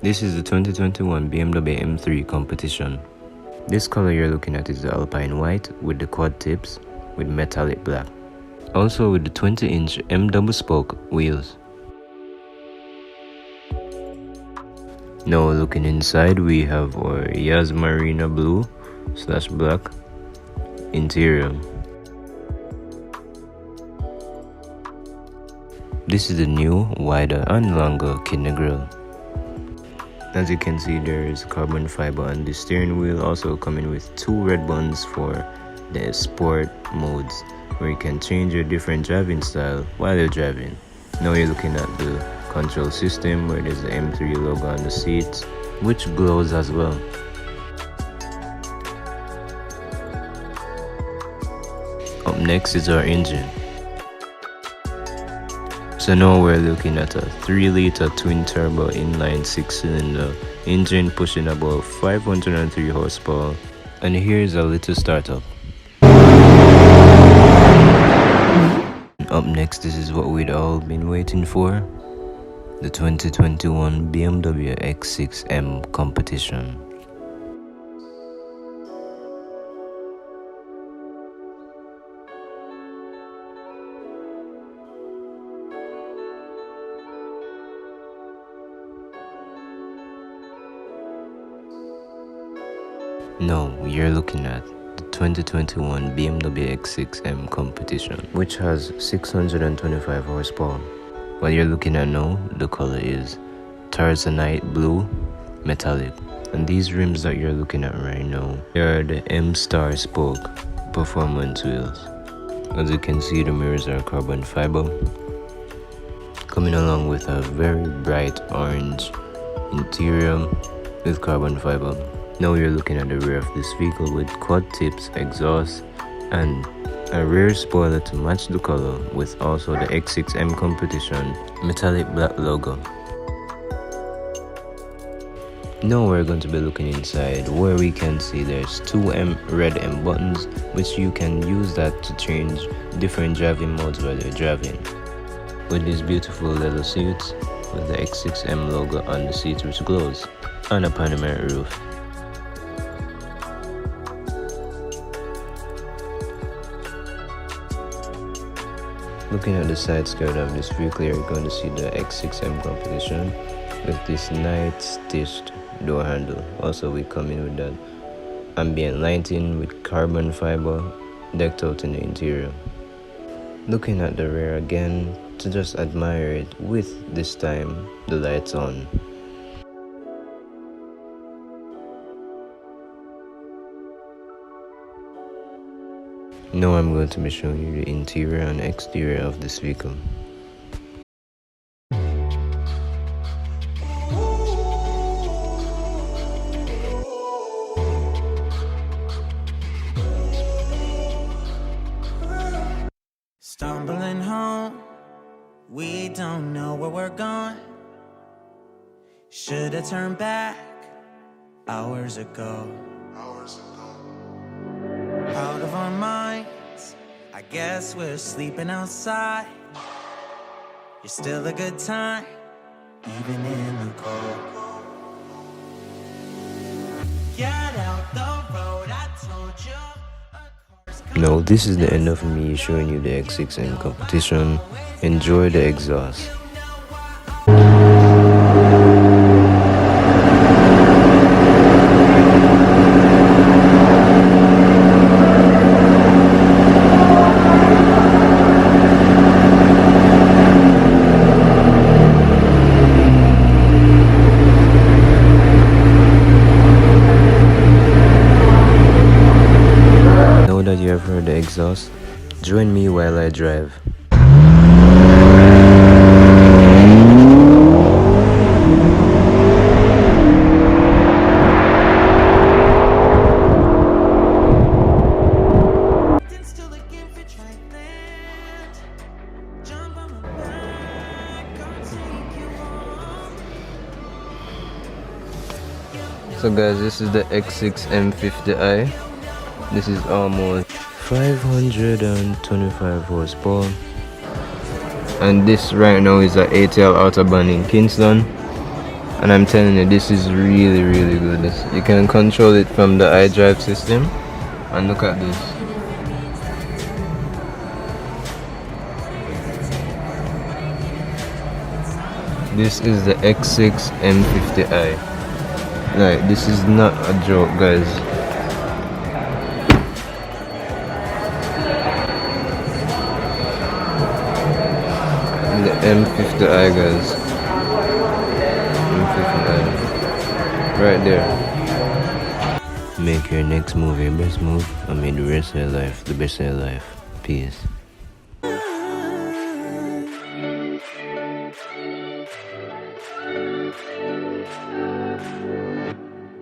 This is the 2021 BMW M3 Competition. This color you're looking at is the Alpine White with the quad tips with metallic black. Also with the 20-inch M double spoke wheels. Now looking inside, we have our Yas Marina blue / black interior. This is the new, wider and longer kidney grille. As you can see, there is carbon fiber on the steering wheel, also coming with 2 red buttons for the sport modes, where you can change your different driving style while you're driving. Now you're looking at the control system, where there's the M3 logo on the seats, which glows as well. Up next is our engine. So now we're looking at a 3-liter twin-turbo inline 6-cylinder engine pushing about 503 horsepower. And here's a little startup. Up next, this is what we'd all been waiting for. The 2021 BMW X6m Competition. Now you're looking at the 2021 BMW X6m Competition, which has 625 horsepower. What you're looking at now, the color is Tarzanite blue metallic. And these rims that you're looking at right now, they are the M-Star spoke performance wheels. As you can see, the mirrors are carbon fiber, coming along with a very bright orange interior with carbon fiber. Now you're looking at the rear of this vehicle with quad tips, exhaust, and a rear spoiler to match the color, with also the X6m Competition metallic black logo. Now we're going to be looking inside, where we can see there's 2 red M buttons, which you can use that to change different driving modes while you're driving. With these beautiful leather seats with the X6m logo on the seats, which glows, and a panoramic roof. Looking at the side skirt of this vehicle, you're going to see the X6m Competition with this nice stitched door handle. Also, we come in with that ambient lighting with carbon fiber decked out in the interior. Looking at the rear again to just admire it, with this time the lights on. Now I'm going to be showing you the interior and exterior of this vehicle. Stumbling home, we don't know where we're going. Should've turned back hours ago. Out of our minds, I guess we're sleeping outside. You're still a good time, even in the cold. Get out the road, I told you. Now this is the end of me showing you the X6m Competition. Enjoy the exhaust. That you have heard the exhaust, join me while I drive. So guys, this is the X6m M50i. This is almost 525 horsepower, and this right now is a ATL Autobahn in Kingston, And I'm telling you, this is really really good. You can control it from the iDrive system. And look at this. This is the X6 M50i. Like, this is not a joke, guys. The M50i, guys. M50i. Right there. Make your next move your best move, and make the rest of your life the best of your life. Peace.